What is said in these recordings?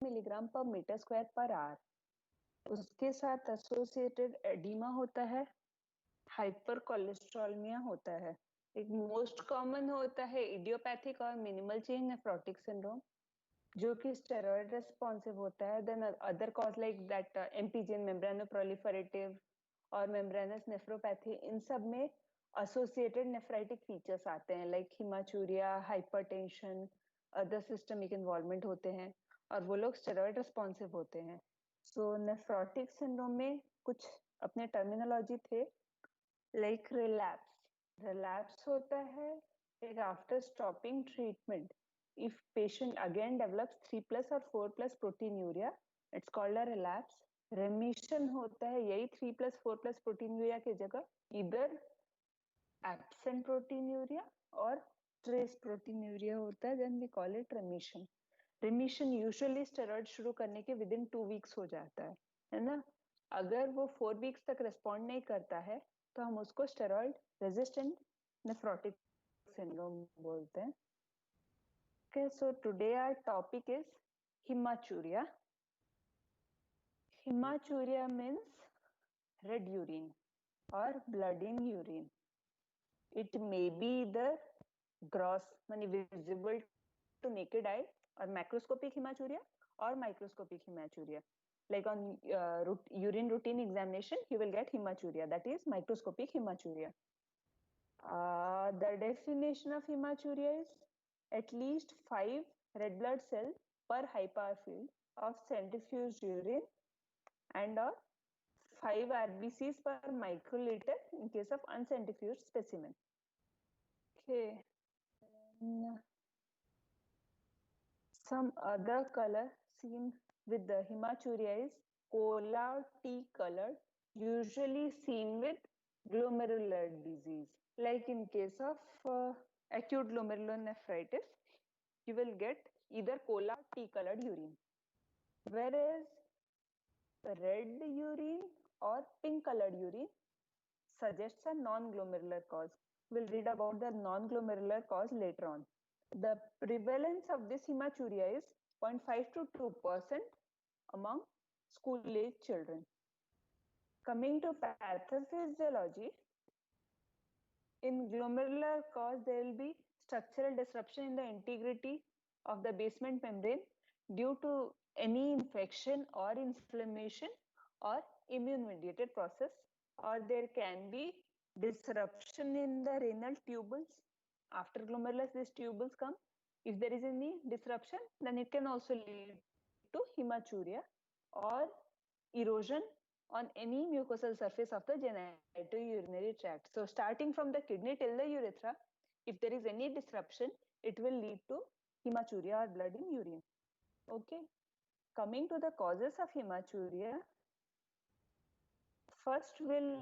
Milligram पर metre square per hour. उसके साथ एसोसिएटेड एडिमा होता है, हाइपर कोलेस्ट्रॉलमिया होता है। एक मोस्ट कॉमन होता है इडियोपैथिक और मिनिमल चेंज नेफ्रोटिक सिंड्रोम, जो कि स्टेरॉइड रेस्पॉन्सिव होता है। Then other cause like that MPGN, membranoproliferative और मेम्ब्रेनस नेफ्रोपैथी, इन सब में एसोसिएटेड नेफ्राइटिक फीचर्स आते हैं like haematuria, hypertension, other systemic involvement होते हैं, और वो लोग स्टेरॉइड रेस्पॉन्सिव होते हैं। सो नेफ्रोटिक सिंड्रोम में कुछ अपने टर्मिनोलॉजी थे, लाइक रिलैप्स। रिलैप्स होता है like after stopping treatment, if patient again develops 3 plus or 4 plus proteinuria, it's called a relapse. remission होता है यही 3 plus 4 plus proteinuria की जगह इधर absent proteinuria और trace proteinuria होता है, then we call it remission. remission usually steroid शुरू करने के within 2 weeks हो जाता है ना। अगर वो 4 weeks तक respond नहीं करता है तो हम उसको steroid resistant nephrotic syndrome बोलते हैं। Okay, so today our topic is hematuria. Hematuria means red urine or blood in urine. It may be either gross, meaning visible to naked eye, or macroscopic hematuria or microscopic hematuria. Like on urine routine examination, you will get hematuria, that is microscopic hematuria. The definition of hematuria is at least 5 red blood cells per high power field of centrifuged urine and 5 RBCs per microliter in case of uncentrifuged specimen. Okay. Some other color seen with the hematuria is cola tea colored, usually seen with glomerular disease. Like in case of acute glomerulonephritis, you will get either cola tea colored urine. Whereas red urine or pink colored urine suggests a non-glomerular cause. We'll read about the non-glomerular cause later on. The prevalence of this hematuria is 0.5 to 2% among school-age children. Coming to pathophysiology, in glomerular cause, there will be structural disruption in the integrity of the basement membrane due to any infection or inflammation or immune-mediated process, or there can be disruption in the renal tubules. After glomerulus, these tubules come. If there is any disruption, then it can also lead to hematuria or erosion on any mucosal surface of the genitourinary tract. So starting from the kidney till the urethra, if there is any disruption, it will lead to hematuria or blood in urine. Okay. Coming to the causes of hematuria, first we'll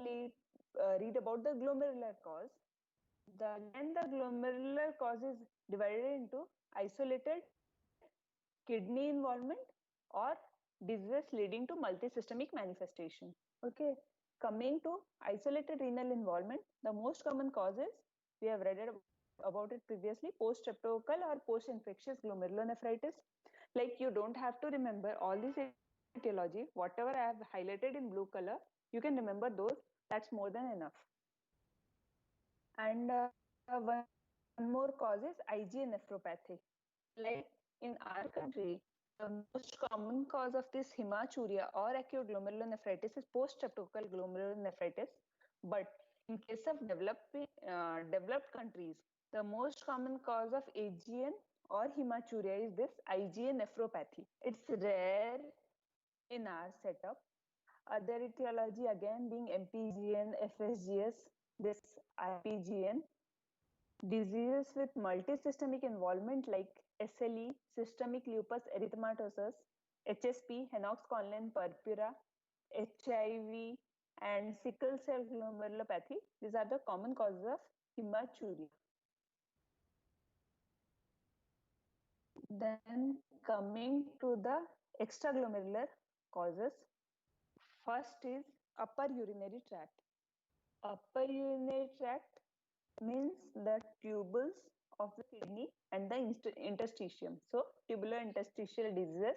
read about the glomerular cause. Again, the glomerular cause is divided into isolated kidney involvement or disease leading to multisystemic manifestation. Okay, coming to isolated renal involvement, the most common causes, we have read about it previously, post-streptococcal or post-infectious glomerulonephritis. Like you don't have to remember all this etiology, whatever I have highlighted in blue color, you can remember those, that's more than enough. And one more cause is IgA nephropathy. Like in our country, the most common cause of this hematuria or acute glomerulonephritis is post-streptococcal glomerulonephritis. But in case of developed countries, the most common cause of AGN or hematuria is this IgA nephropathy. It's rare in our setup. Other etiology again being MPGN, FSGS, this IPGN. Diseases with multisystemic involvement like SLE, systemic lupus erythematosus, HSP, Henox-Conlon purpura, HIV, and sickle cell glomerulopathy. These are the common causes of hematuria. Then coming to the extraglomerular causes, first is upper urinary tract. Upper urinary tract means the tubules of the kidney and the interstitium. So tubular interstitial diseases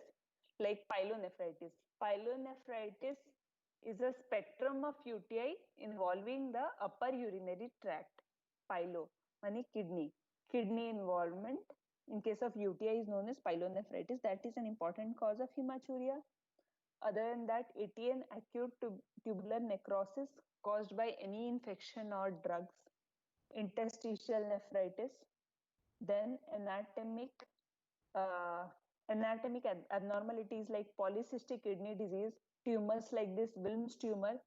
like pyelonephritis. Pyelonephritis is a spectrum of UTI involving the upper urinary tract. Pyelo, meaning kidney. Kidney involvement in case of UTI is known as pyelonephritis. That is an important cause of hematuria. Other than that, ATN, acute tubular necrosis caused by any infection or drugs. Interstitial nephritis. Then anatomic abnormalities like polycystic kidney disease, tumors like this Wilms tumor.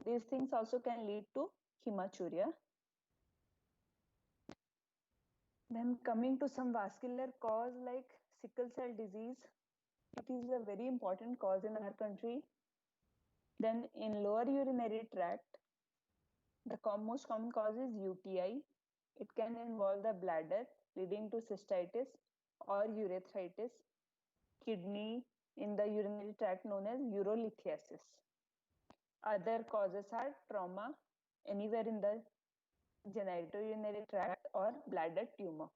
These things also can lead to hematuria. Then coming to some vascular cause like sickle cell disease, it is a very important cause in our country. Then in lower urinary tract, the most common cause is UTI. It can involve the bladder leading to cystitis or urethritis, kidney in the urinary tract known as urolithiasis. Other causes are trauma anywhere in the genitourinary tract or bladder tumor.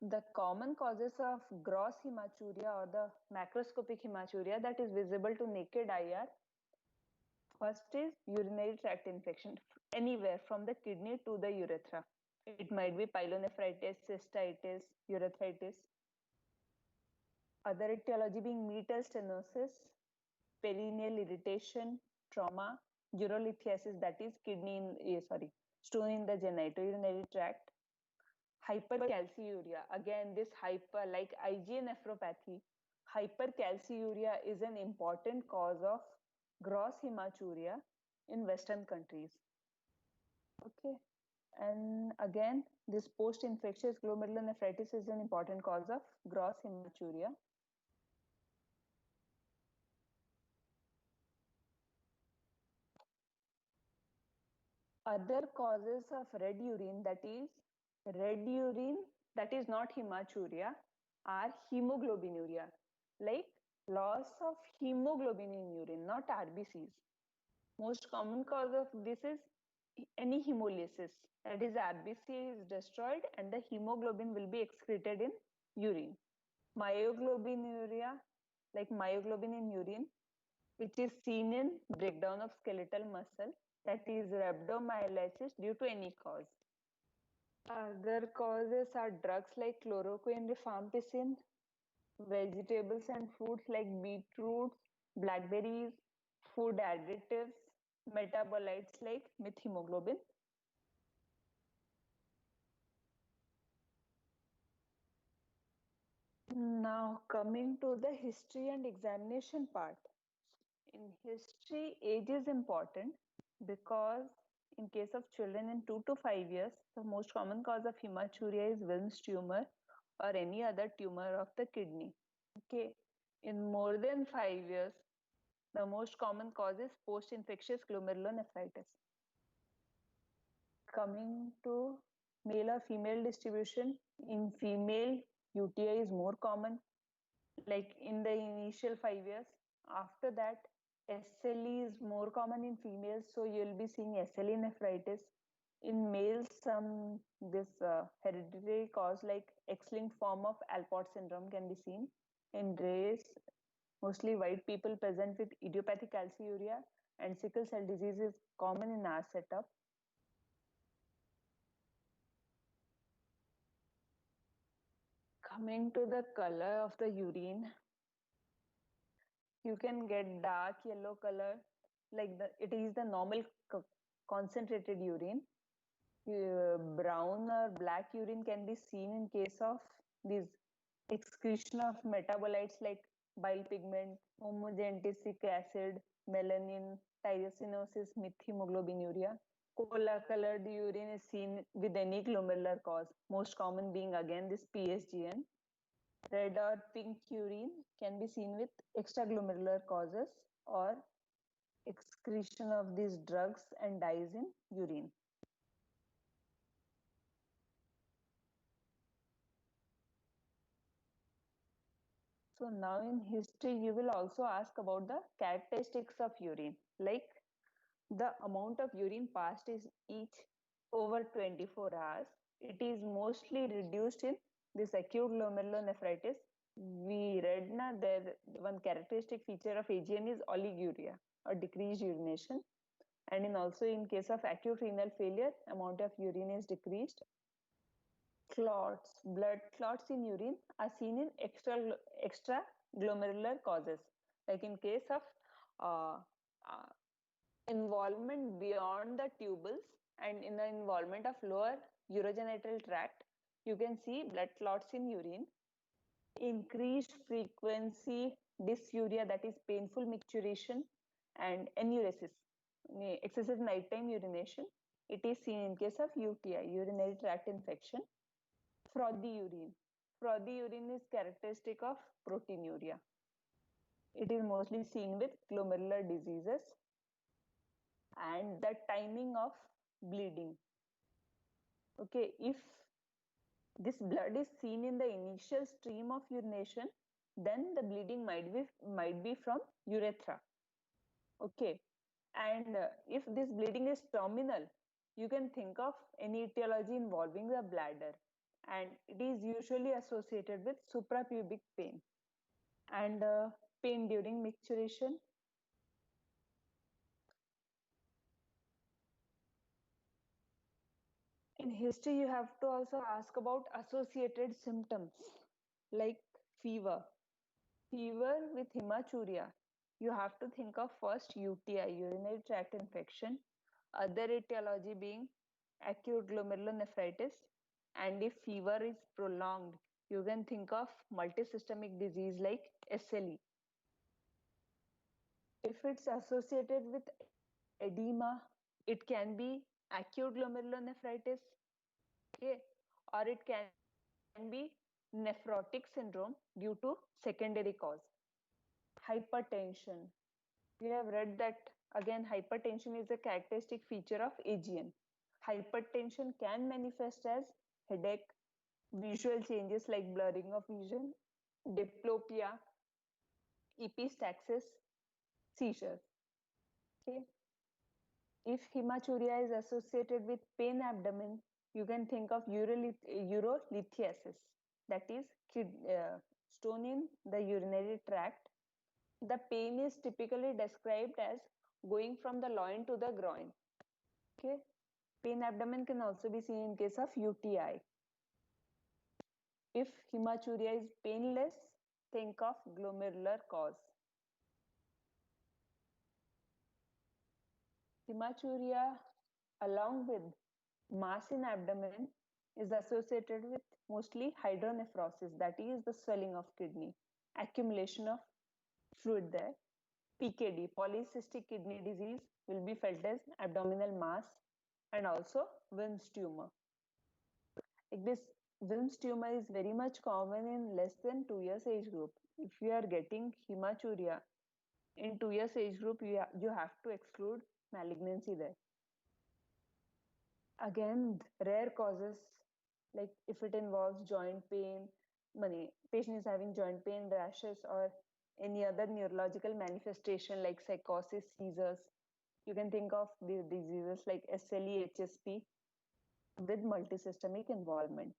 The common causes of gross hematuria or the macroscopic hematuria that is visible to naked eye are: first is urinary tract infection anywhere from the kidney to the urethra. It might be pyelonephritis, cystitis, urethritis. Other etiology being meatal stenosis, perineal irritation, trauma, urolithiasis, that is stone in the genitourinary tract. Hypercalciuria, again this hyper, like IgA nephropathy, hypercalciuria is an important cause of gross hematuria in Western countries. Okay, and again this post-infectious glomerulonephritis is an important cause of gross hematuria. Other causes of red urine that is not hematuria are hemoglobinuria, like loss of hemoglobin in urine, not RBCs. Most common cause of this is any hemolysis, that is RBC is destroyed and the hemoglobin will be excreted in urine. Myoglobinuria, like myoglobin in urine, which is seen in breakdown of skeletal muscle, that is rhabdomyolysis due to any cause. Other causes are drugs like chloroquine, rifampicin, vegetables and fruits like beetroots, blackberries, food additives, metabolites like methemoglobin. Now coming to the history and examination part. In history, age is important because in case of children in 2 to 5 years, the most common cause of hematuria is Wilms tumor or any other tumor of the kidney. Okay, in more than 5 years, the most common cause is post-infectious glomerulonephritis. Coming to male or female distribution, in female, UTI is more common, like in the initial 5 years. After that, SLE is more common in females, so you'll be seeing SLE nephritis. In males, this hereditary cause like X-linked form of Alport syndrome can be seen. In race, mostly white people present with idiopathic calciuria, and sickle cell disease is common in our setup. Coming to the color of the urine, you can get dark yellow color, like it is the normal concentrated urine. Brown or black urine can be seen in case of this excretion of metabolites like bile pigment, homogentic acid, melanin, tyrosinosis, methemoglobinuria. Cola colored urine is seen with any glomerular cause, most common being again this PSGN. Red or pink urine can be seen with extraglomerular causes or excretion of these drugs and dyes in urine. So now in history, you will also ask about the characteristics of urine, like the amount of urine passed is each over 24 hours, it is mostly reduced in this acute glomerulonephritis. We read na there one characteristic feature of AGN is oliguria or decreased urination, and in also in case of acute renal failure, amount of urine is decreased. Clots, blood clots in urine are seen in extra glomerular causes, like in case of uh, uh, involvement beyond the tubules and in the involvement of lower urogenital tract, you can see blood clots in urine. Increased frequency dysuria, that is painful micturition, and enuresis, excessive nighttime urination. It is seen in case of UTI, urinary tract infection. Frothy urine. Frothy urine is characteristic of proteinuria. It is mostly seen with glomerular diseases. And the timing of bleeding. Okay, if this blood is seen in the initial stream of urination, then the bleeding might be from urethra. Okay, and if this bleeding is terminal, you can think of any etiology involving the bladder, and it is usually associated with suprapubic pain and pain during micturition. In history, you have to also ask about associated symptoms like fever. Fever with hematuria, you have to think of first UTI, urinary tract infection, other etiology being acute glomerulonephritis, and if fever is prolonged, you can think of multisystemic disease like SLE. If it's associated with edema, it can be acute glomerulonephritis, okay, or it can be nephrotic syndrome due to secondary cause. Hypertension. We have read that again hypertension is a characteristic feature of AGN. Hypertension can manifest as headache, visual changes like blurring of vision, diplopia, epistaxis, seizures. Okay. If hematuria is associated with pain abdomen, you can think of urolithiasis, that is stone in the urinary tract. The pain is typically described as going from the loin to the groin. Okay. Pain abdomen can also be seen in case of UTI. If hematuria is painless, think of glomerular cause. Hematuria along with mass in abdomen is associated with mostly hydronephrosis, that is the swelling of kidney, accumulation of fluid there. PKD, polycystic kidney disease, will be felt as abdominal mass and also Wilms tumor. Like this Wilms tumor is very much common in less than 2 years age group. If you are getting hematuria in 2 years age group, you have to exclude malignancy there. Again, rare causes, like if it involves joint pain, patient is having joint pain, rashes, or any other neurological manifestation like psychosis, seizures, you can think of the diseases like SLE, HSP with multisystemic involvement.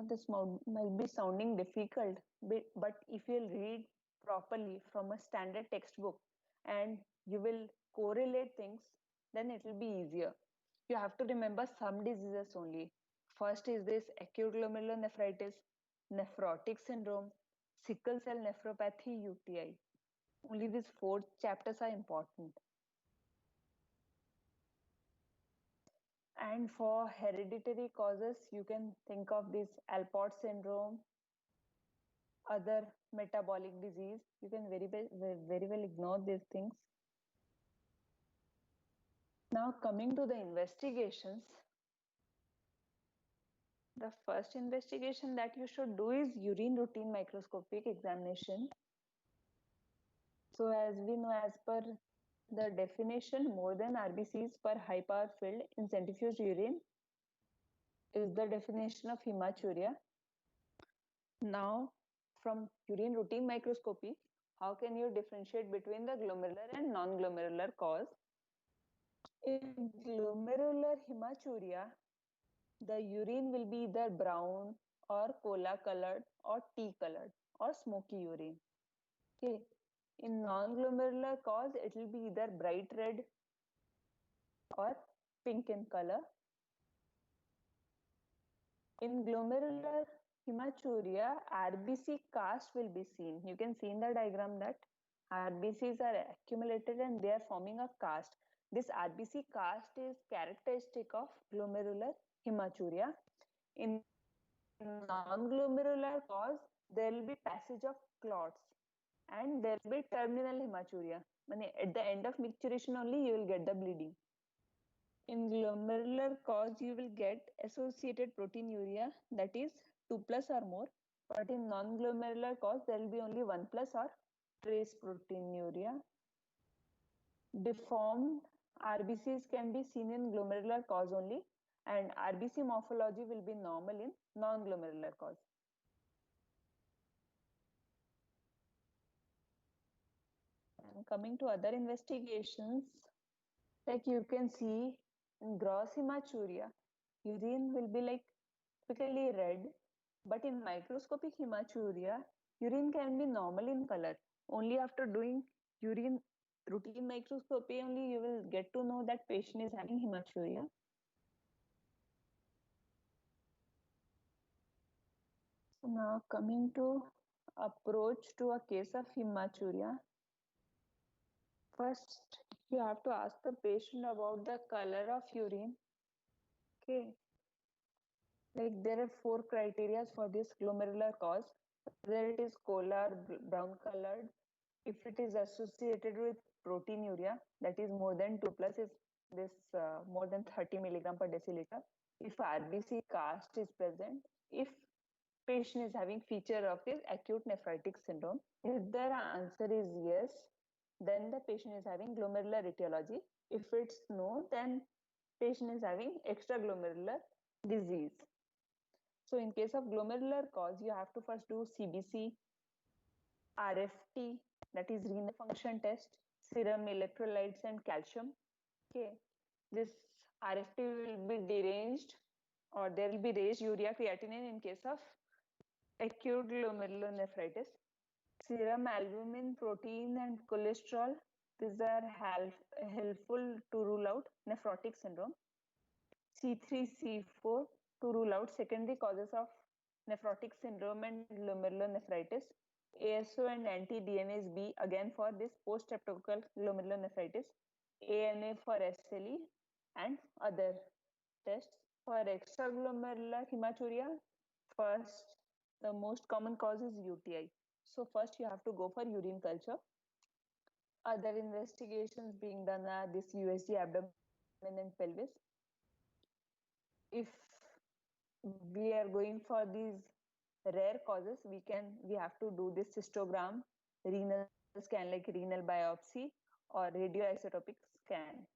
This might be sounding difficult, but if you'll read properly from a standard textbook and you will correlate things, then it will be easier. You have to remember some diseases only. First is this acute glomerulonephritis, nephrotic syndrome, sickle cell nephropathy, UTI. Only these 4 chapters are important. And for hereditary causes, you can think of this Alport syndrome, other metabolic disease. You can very well ignore these things. Now coming to the investigations, the first investigation that you should do is urine routine microscopic examination. So as we know, as per the definition, more than RBCs per high power filled in centrifuged urine is the definition of hematuria. Now, from urine routine microscopy, how can you differentiate between the glomerular and non-glomerular cause? In glomerular hematuria, the urine will be either brown or cola colored or tea colored or smoky urine. Okay. In non-glomerular cause, it will be either bright red or pink in color. In glomerular hematuria, RBC cast will be seen. You can see in the diagram that RBCs are accumulated and they are forming a cast. This RBC cast is characteristic of glomerular hematuria. In non-glomerular cause, there will be passage of clots and there will be terminal hematuria. At the end of micturition only you will get the bleeding. In glomerular cause, you will get associated proteinuria, that is 2 plus or more. But in non-glomerular cause, there will be only 1 plus or trace proteinuria. Deformed RBCs can be seen in glomerular cause only, and RBC morphology will be normal in non-glomerular cause. And coming to other investigations, like you can see in gross hematuria, urine will be like typically red, but in microscopic hematuria, urine can be normal in color. Only after doing urine routine microscopy only you will get to know that patient is having hematuria. So now coming to approach to a case of hematuria. First, you have to ask the patient about the color of urine. Okay, like there are 4 criteria for this glomerular cause. Whether it is cola or brown colored, if it is associated with proteinuria, that is more than 2 plus, is this more than 30 milligram per deciliter. If RBC cast is present, if patient is having feature of this acute nephritic syndrome, if their answer is yes, then the patient is having glomerular etiology. If it's no, then patient is having extraglomerular disease. So in case of glomerular cause, you have to first do CBC, RFT, that is renal function test, serum electrolytes and calcium. Okay, this RFT will be deranged or there will be raised urea creatinine in case of acute glomerulonephritis. Serum albumin, protein and cholesterol, these are helpful to rule out nephrotic syndrome. C3, C4 to rule out secondary causes of nephrotic syndrome and glomerulonephritis. ASO and anti-DNase B again for this post-streptococcal glomerulonephritis. ANA for SLE and other tests. For extraglomerular hematuria, first the most common cause is UTI. So first you have to go for urine culture. Other investigations being done are this USG abdomen and pelvis. If we are going for these rare causes, we have to do this cystogram, renal scan like renal biopsy or radioisotopic scan.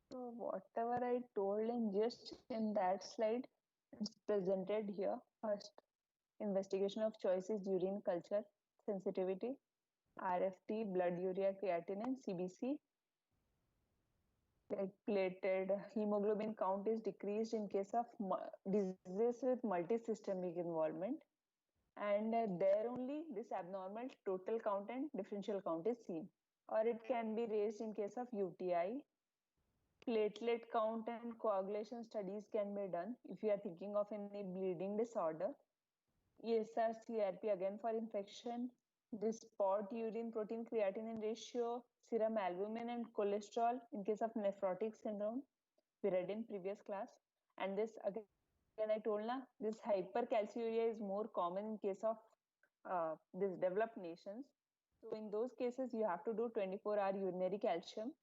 So whatever I told in just in that slide, it's presented here. First, investigation of choice is urine culture sensitivity, RFT, blood urea creatinine, CBC. Like plated hemoglobin count is decreased in case of diseases with multisystemic involvement, and there only this abnormal total count and differential count is seen, or it can be raised in case of UTI. Platelet count and coagulation studies can be done if you are thinking of any bleeding disorder. ESR CRP again for infection. This spot urine protein creatinine ratio, serum albumin and cholesterol in case of nephrotic syndrome, we read in previous class. And this again I told na, this hypercalciuria is more common in case of these developed nations. So in those cases you have to do 24-hour urinary calcium.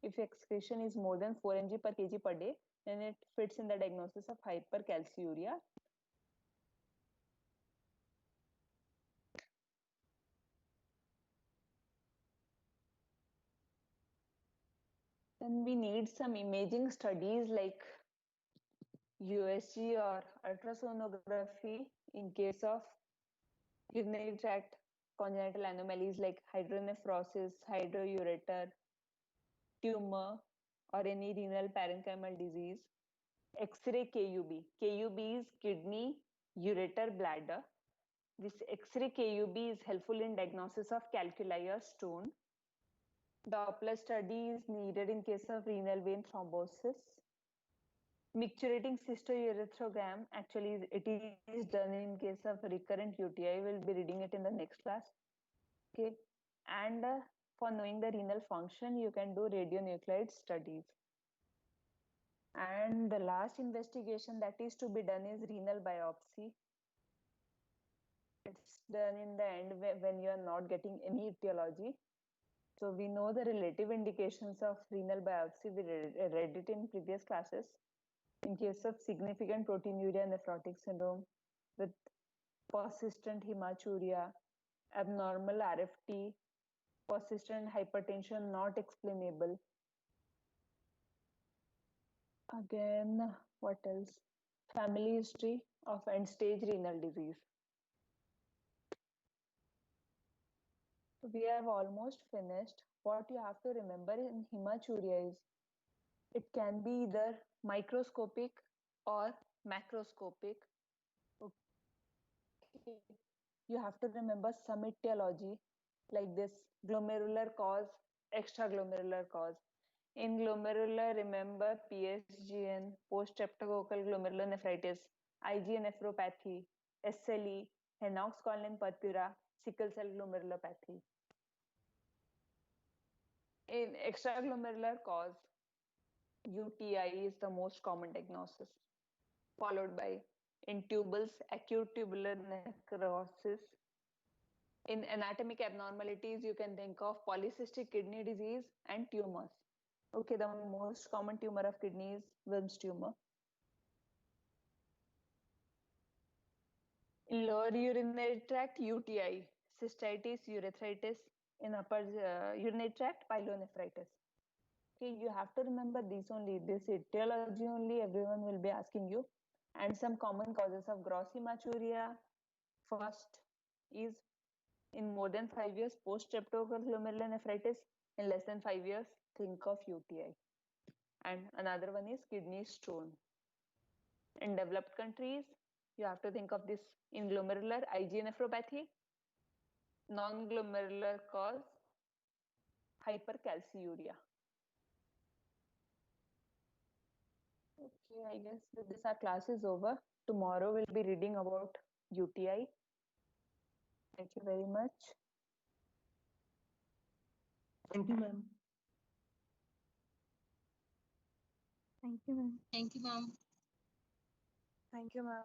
If excretion is more than 4 mg per kg per day, then it fits in the diagnosis of hypercalciuria. Then we need some imaging studies like USG or ultrasonography in case of urinary tract congenital anomalies like hydronephrosis, hydroureter, tumor, or any renal parenchymal disease. X-ray KUB. KUB is kidney, ureter, bladder. This X-ray KUB is helpful in diagnosis of calculi or stone. Doppler study is needed in case of renal vein thrombosis. Micturating cystourethrogram, actually it is done in case of recurrent UTI. We'll be reading it in the next class. Okay, and for knowing the renal function, you can do radionuclide studies. And the last investigation that is to be done is renal biopsy. It's done in the end when you are not getting any etiology. So we know the relative indications of renal biopsy. We read it in previous classes. In case of significant proteinuria nephrotic syndrome with persistent hematuria, abnormal RFT, persistent hypertension not explainable. Again, what else? Family history of end-stage renal disease. So we have almost finished. What you have to remember in hematuria is it can be either microscopic or macroscopic. Okay. You have to remember some etiology like this: glomerular cause, extraglomerular cause. In glomerular, remember PSGN, post-streptococcal glomerulonephritis, IgA nephropathy, SLE, Lennox-Gastaut purpura, sickle cell glomerulopathy. In extraglomerular cause, UTI is the most common diagnosis, followed by intubles, acute tubular necrosis. In anatomic abnormalities, you can think of polycystic kidney disease and tumors. Okay, the most common tumor of kidney is Wilms tumor. In lower urinary tract, UTI, cystitis, urethritis. In upper urinary tract, pyelonephritis. Okay, you have to remember these only, this etiology only everyone will be asking you. And some common causes of gross hematuria. First is in more than 5 years, post-streptococcal glomerulonephritis. In less than 5 years, think of UTI. And another one is kidney stone. In developed countries, you have to think of this in glomerular IgA nephropathy, non-glomerular cause, hypercalciuria. Okay, I guess with this our class is over. Tomorrow we'll be reading about UTI. Thank you very much. Thank you, ma'am. Thank you, ma'am. Thank you, ma'am. Thank you, ma'am.